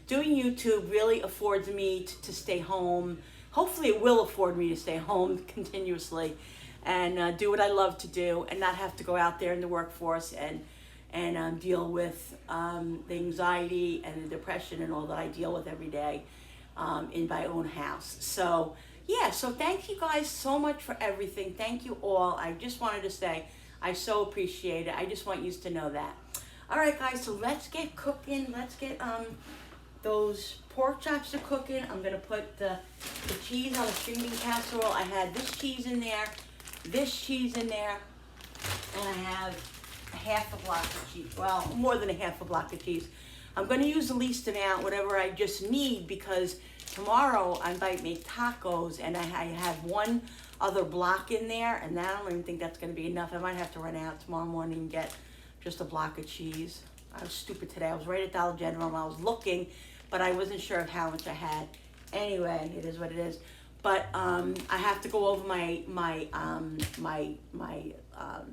S1: doing YouTube really affords me to stay home. Hopefully it will afford me to stay home continuously and do what I love to do and not have to go out there in the workforce and deal with the anxiety and the depression and all that I deal with every day in my own house. So yeah, so thank you guys so much for everything. Thank you all. I just wanted to say I so appreciate it. I just want you to know that. All right, guys, so let's get cooking. Let's get those pork chops are cooking. I'm gonna put the cheese on a string bean casserole. I had this cheese in there, this cheese in there, and I have half a block of cheese. Well, more than a half a block of cheese. I'm gonna use the least amount, whatever I just need, because tomorrow I might make tacos and I have one other block in there, and I don't even think that's gonna be enough. I might have to run out tomorrow morning and get just a block of cheese. I was stupid today. I was right at Dollar General and I was looking, but I wasn't sure of how much I had. Anyway, it is what it is. But I have to go over my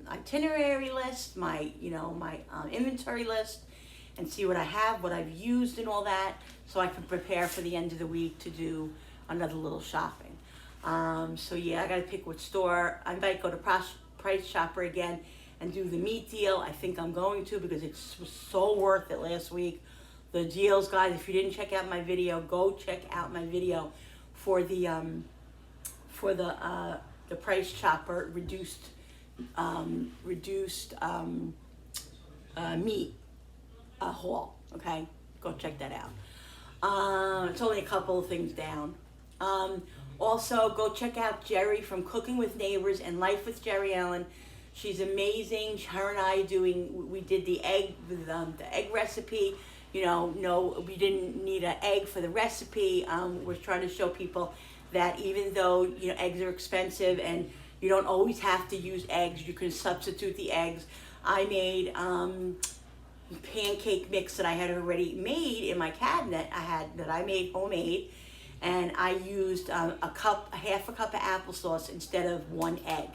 S1: itinerary list, my inventory list, and see what I have, what I've used, and all that, so I can prepare for the end of the week to do another little shopping. So yeah, I gotta pick which store. I might go to Price Chopper again and do the meat deal. I think I'm going to, because it was so worth it last week. The deals, guys, if you didn't check out my video, go check out my video for the Price Chopper reduced meat haul. Okay, go check that out. It's only a couple of things down. Also, go check out Jerry from Cooking with Neighbors and Life with Jerry Ellen. She's amazing. Her and I we did the egg recipe. No, we didn't need an egg for the recipe. We're trying to show people that even though eggs are expensive and you don't always have to use eggs, you can substitute the eggs. I made pancake mix that I had already made in my cabinet. I made homemade, and I used half a cup of applesauce instead of one egg,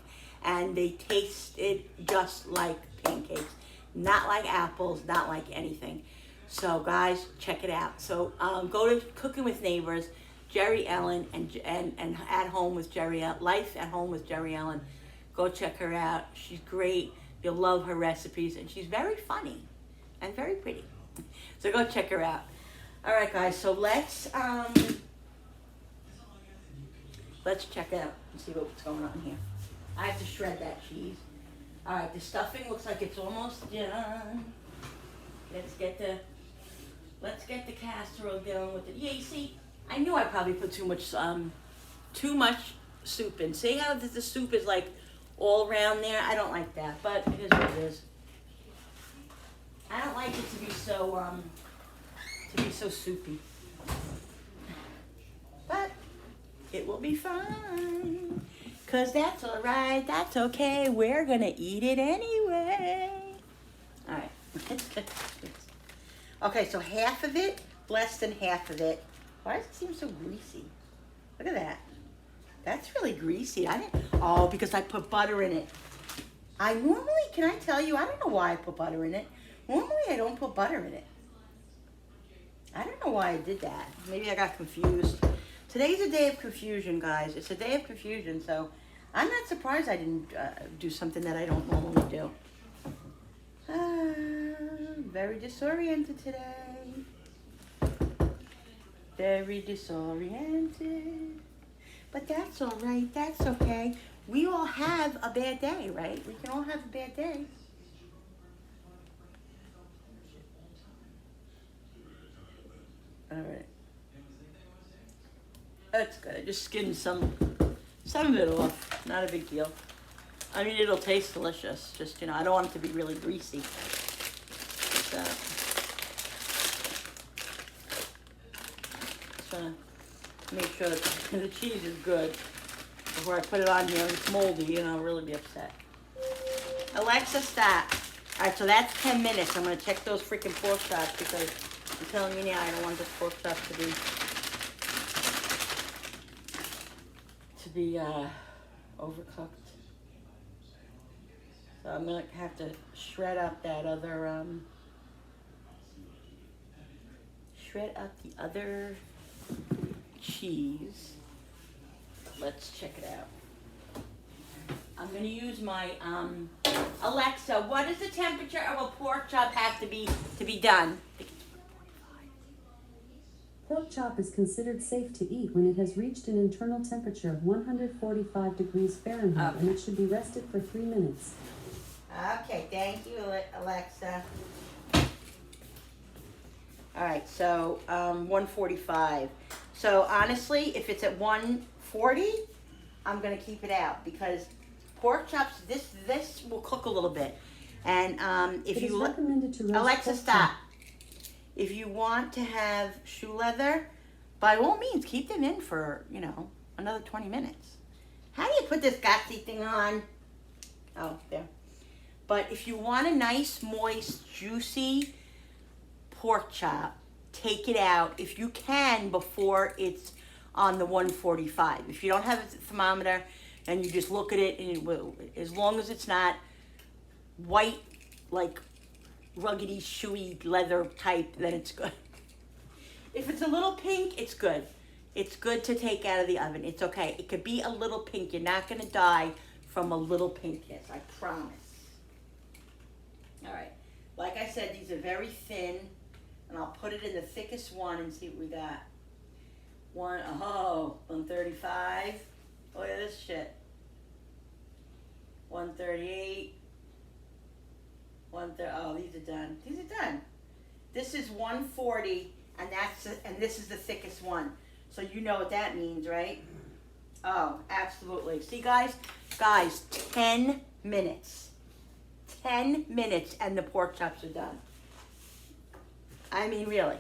S1: and they tasted just like pancakes, not like apples, not like anything. So guys, check it out. So go to Cooking with Neighbors, Jerry Ellen, and At Home with Jerry Ellen, Life at Home with Jerry Ellen. Go check her out. She's great. You'll love her recipes, and she's very funny and very pretty. So go check her out. All right, guys. So let's check it out and see what's going on here. I have to shred that cheese. All right, the stuffing looks like it's almost done. Let's get the casserole going with it. Yeah, you see, I knew I probably put too much soup in. See how the soup is like all around there? I don't like that, but it is what it is. I don't like it to be so soupy. But it will be fine. 'Cause that's all right, that's okay. We're gonna eat it anyway. All right, let's get this. Okay, so half of it, less than half of it. Why does it seem so greasy? Look at that. That's really greasy. Oh, because I put butter in it. I normally, can I tell you, I don't know why I put butter in it. Normally I don't put butter in it. I don't know why I did that. Maybe I got confused. Today's a day of confusion, guys. It's a day of confusion, so I'm not surprised I didn't do something that I don't normally do. Very disoriented today. Very disoriented. But that's all right. That's okay. We all have a bad day, right? We can all have a bad day. All right. That's good. I just skimmed some of it off. Not a big deal. I mean, it'll taste delicious. Just, you know, I don't want it to be really greasy. So, just trying to make sure that the cheese is good before I put it on here. If it's moldy, and I'll really be upset. Alexa, stop. All right, so that's 10 minutes. I'm going to check those freaking pork chops because I'm telling you now, I don't want this pork chop to be overcooked. So I'm gonna have to shred up that other cheese. Let's check it out. I'm gonna use my Alexa. What is the temperature of a pork chop have to be done?
S2: Pork chop is considered safe to eat when it has reached an internal temperature of 145 degrees Fahrenheit, and it should be rested for 3 minutes.
S1: Okay, thank you, Alexa. All right, so 145. So honestly, if it's at 140, I'm gonna keep it out because pork chops, this will cook a little bit. And if
S2: It is
S1: you
S2: recommended to roast
S1: Alexa,
S2: pork
S1: stop.
S2: chop.
S1: If you want to have shoe leather, by all means, keep them in for, you know, another 20 minutes. How do you put this gatsy thing on? Oh, there. But if you want a nice, moist, juicy pork chop, take it out if you can before it's on the 145. If you don't have a thermometer and you just look at it, and it will, as long as it's not white, like ruggedy, chewy leather type, then it's good. If it's a little pink, it's good. It's good to take out of the oven. It's okay. It could be a little pink. You're not going to die from a little pinkness, I promise. All right. Like I said, these are very thin, and I'll put it in the thickest one and see what we got. 135. Look at this shit. 138. 130. Oh, these are done. These are done. This is 140, and this is the thickest one. So you know what that means, right? Oh, absolutely. See, guys, 10 minutes. 10 minutes, and the pork chops are done. I mean, really.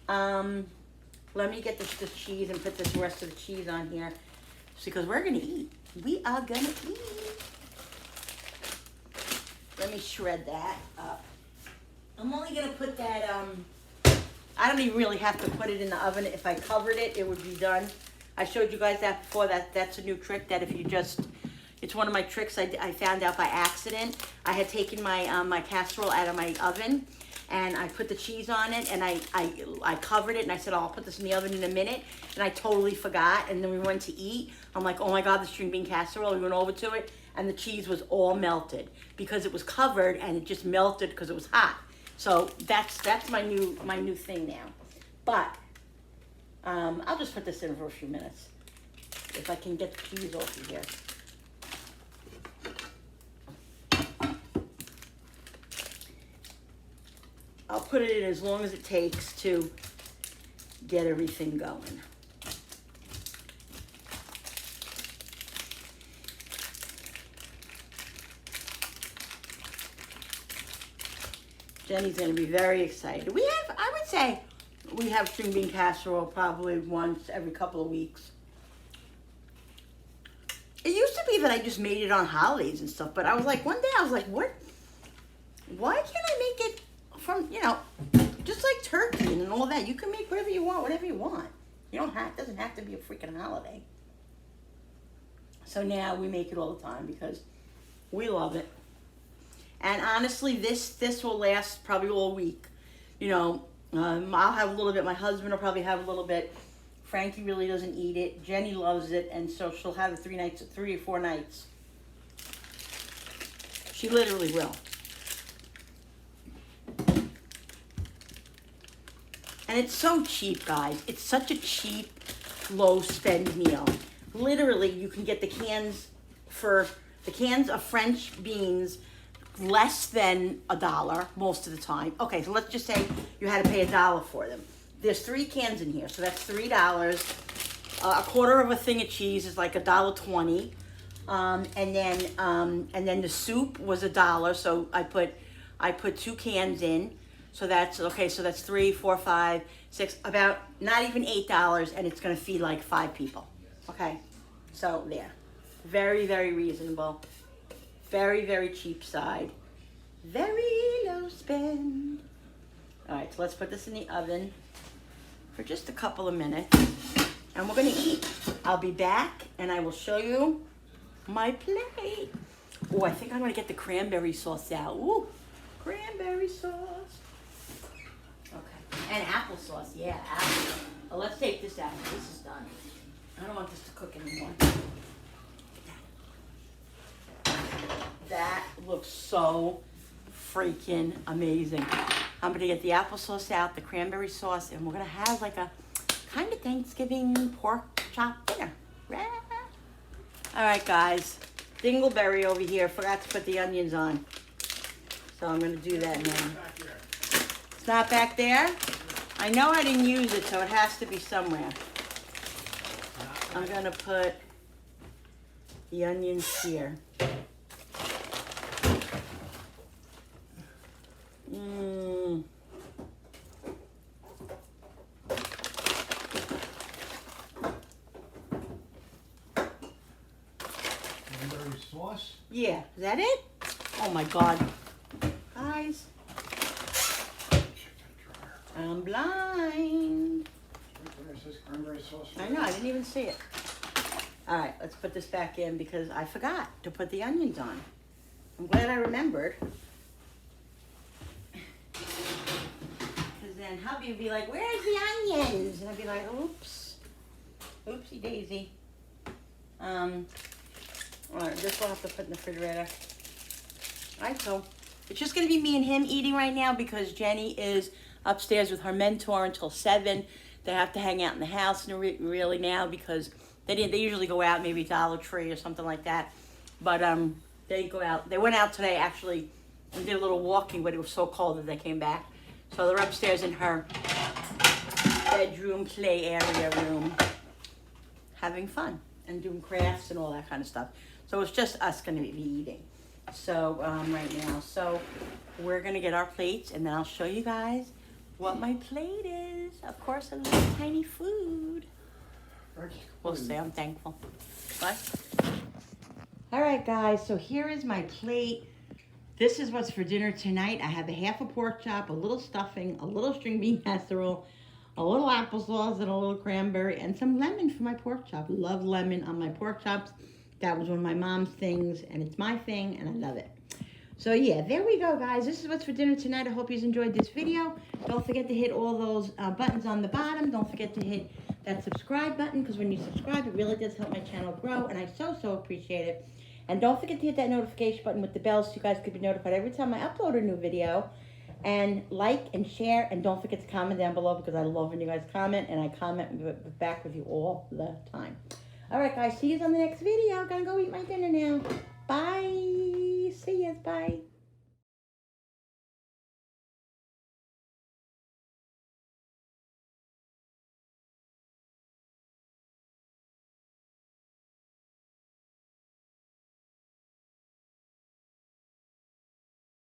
S1: Let me get the cheese and put the rest of the cheese on here, because we're gonna eat. We are gonna eat. Let me shred that up. I'm only gonna put that, I don't even really have to put it in the oven. If I covered it, it would be done. I showed you guys that before. That's a new trick that if you just, it's one of my tricks I found out by accident. I had taken my my casserole out of my oven, and I put the cheese on it, and I covered it, and I said, oh, I'll put this in the oven in a minute, and I totally forgot, and then we went to eat. I'm like, oh my God, the string bean casserole. We went over to it, and the cheese was all melted because it was covered, and it just melted because it was hot. So that's my new thing now. But I'll just put this in for a few minutes if I can get the cheese off of here. I'll put it in as long as it takes to get everything going. Jenny's going to be very excited. We have, I would say, we have string bean casserole probably once every couple of weeks. It used to be that I just made it on holidays and stuff, but I was like, one day I was like, what? Why can't I make it from, you know, just like turkey and all that. You can make whatever you want, whatever you want. You don't have, it doesn't have to be a freaking holiday. So now we make it all the time because we love it. And honestly, this will last probably all week. You know, I'll have a little bit. My husband will probably have a little bit. Frankie really doesn't eat it. Jenny loves it, and so she'll have it 3 or 4 nights. She literally will. And it's so cheap, guys. It's such a cheap, low-spend meal. Literally, you can get the cans of French beans less than $1 most of the time. Okay, so let's just say you had to pay $1 for them. There's 3 cans in here, so that's $3. A quarter of a thing of cheese is like $1.20, and then the soup was $1. So I put 2 cans in. So that's okay. So that's 3, 4, 5, 6, about not even $8, and it's gonna feed like 5 people. Okay, so there, very, very reasonable. Very, very cheap side. Very low spend. All right, so let's put this in the oven for just a couple of minutes. And we're gonna eat. I'll be back and I will show you my plate. Oh, I think I'm gonna get the cranberry sauce out. Ooh, cranberry sauce. Okay, and applesauce, yeah, apple. Well, let's take this out. This is done. I don't want this to cook anymore. That looks so freaking amazing. I'm gonna get the applesauce out, the cranberry sauce, and we're gonna have like a kind of Thanksgiving pork chop dinner. All right, guys. Dingleberry over here. Forgot to put the onions on. So I'm gonna do that now. It's not back there? I know I didn't use it, so it has to be somewhere. I'm gonna put the onions here.
S3: Cranberry sauce?
S1: Yeah, is that it? Oh my God. Guys, I'm blind.
S3: It says cranberry sauce.
S1: I know, I didn't even see it. All right, let's put this back in because I forgot to put the onions on. I'm glad I remembered. Because then hubby would be like, where's the onions? And I'd be like, oops. Oopsie daisy. All right, this we'll have to put in the refrigerator. All right, so it's just gonna be me and him eating right now because Jenny is upstairs with her mentor until 7. They have to hang out in the house really now because they usually go out maybe Dollar Tree or something like that. But they go out. They went out today actually and did a little walking, but it was so cold that they came back. So they're upstairs in her bedroom play area room, having fun and doing crafts and all that kind of stuff. So it's just us going to be eating. So right now, so we're going to get our plates and then I'll show you guys what my plate is. Of course, a little tiny food. We'll see. I'm thankful. What? All right, guys. So here is my plate. This is what's for dinner tonight. I have a half a pork chop, a little stuffing, a little string bean casserole, a little applesauce, and a little cranberry, and some lemon for my pork chop. Love lemon on my pork chops. That was one of my mom's things, and it's my thing, and I love it. So yeah, there we go, guys. This is what's for dinner tonight. I hope you enjoyed this video. Don't forget to hit all those buttons on the bottom. Don't forget to hit that subscribe button, because when you subscribe, it really does help my channel grow, and I so appreciate it. And don't forget to hit that notification button with the bell so you guys could be notified every time I upload a new video. And like and share, and don't forget to comment down below because I love when you guys comment, and I comment back with you all the time. All right, guys, see you on the next video. I'm gonna go eat my dinner now. Bye.